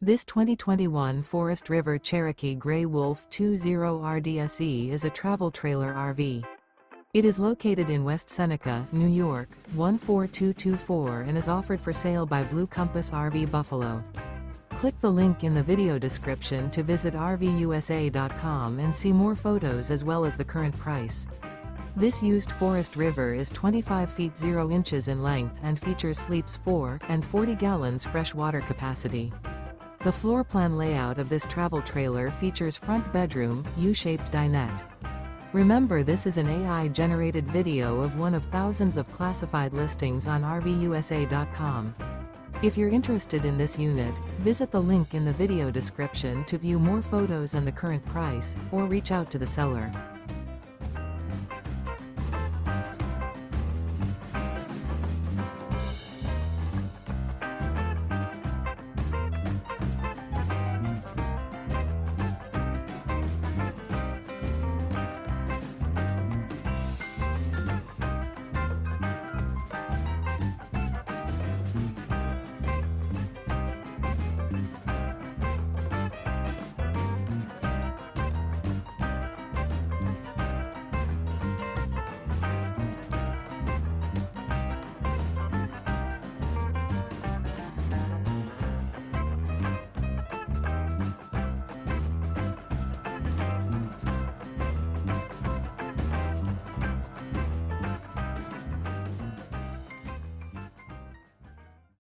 This 2021 Forest River Cherokee Grey Wolf 20 RDSE is a travel trailer RV. It is located in West Seneca, New York, 14224 and is offered for sale by Blue Compass RV Buffalo. Click the link in the video description to visit RVUSA.com and see more photos as well as the current price. This used Forest River is 25 feet 0 inches in length and features sleeps 4 and 40 gallons fresh water capacity. The floor plan layout of this travel trailer features front bedroom, U-shaped dinette. Remember, this is an AI-generated video of one of thousands of classified listings on RVUSA.com. If you're interested in this unit, visit the link in the video description to view more photos and the current price, or reach out to the seller.